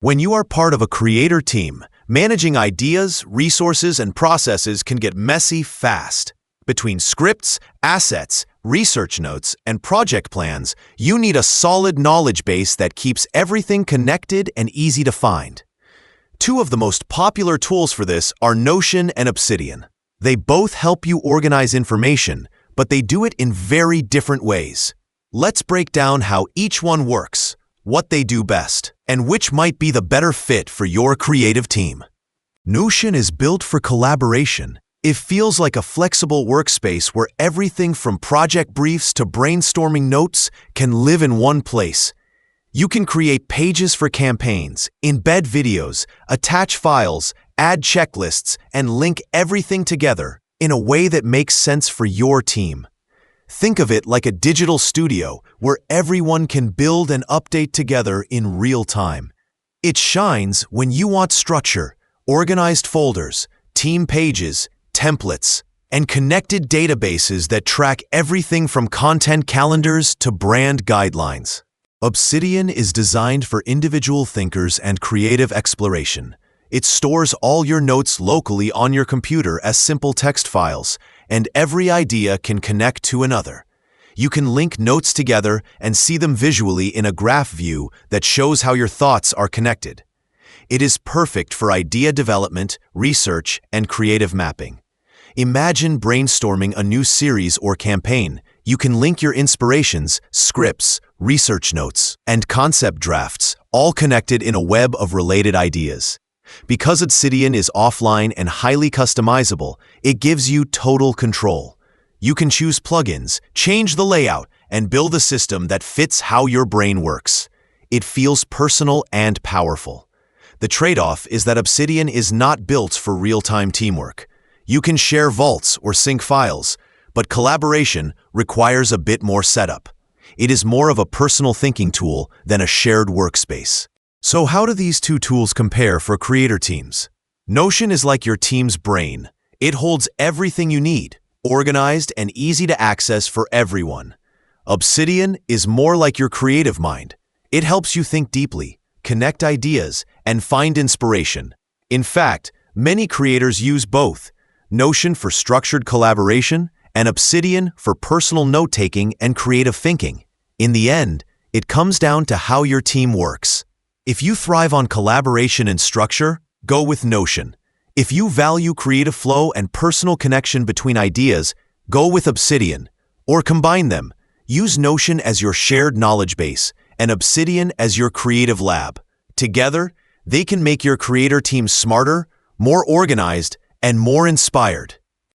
When you are part of a creator team, managing ideas, resources, and processes can get messy fast. Between scripts, assets, research notes, and project plans, you need a solid knowledge base that keeps everything connected and easy to find. Two of the most popular tools for this are Notion and Obsidian. They both help you organize information, but they do it in very different ways. Let's break down how each one works, what they do best, and which might be the better fit for your creative team. Notion is built for collaboration. It feels like a flexible workspace where everything from project briefs to brainstorming notes can live in one place. You can create pages for campaigns, embed videos, attach files, add checklists, and link everything together in a way that makes sense for your team. Think of it like a digital studio where everyone can build and update together in real time. It shines when you want structure, organized folders, team pages, templates, and connected databases that track everything from content calendars to brand guidelines. Obsidian is designed for individual thinkers and creative exploration. It stores all your notes locally on your computer as simple text files, and every idea can connect to another. You can link notes together and see them visually in a graph view that shows how your thoughts are connected. It is perfect for idea development, research, and creative mapping. Imagine brainstorming a new series or campaign. You can link your inspirations, scripts, research notes, and concept drafts, all connected in a web of related ideas. Because Obsidian is offline and highly customizable, it gives you total control. You can choose plugins, change the layout, and build a system that fits how your brain works. It feels personal and powerful. The trade-off is that Obsidian is not built for real-time teamwork. You can share vaults or sync files, but collaboration requires a bit more setup. It is more of a personal thinking tool than a shared workspace. So how do these two tools compare for creator teams? Notion is like your team's brain. It holds everything you need, organized and easy to access for everyone. Obsidian is more like your creative mind. It helps you think deeply, connect ideas, and find inspiration. In fact, many creators use both, Notion for structured collaboration and Obsidian for personal note-taking and creative thinking. In the end, it comes down to how your team works. If you thrive on collaboration and structure, go with Notion. If you value creative flow and personal connection between ideas, go with Obsidian. Or combine them. Use Notion as your shared knowledge base and Obsidian as your creative lab. Together, they can make your creator team smarter, more organized, and more inspired.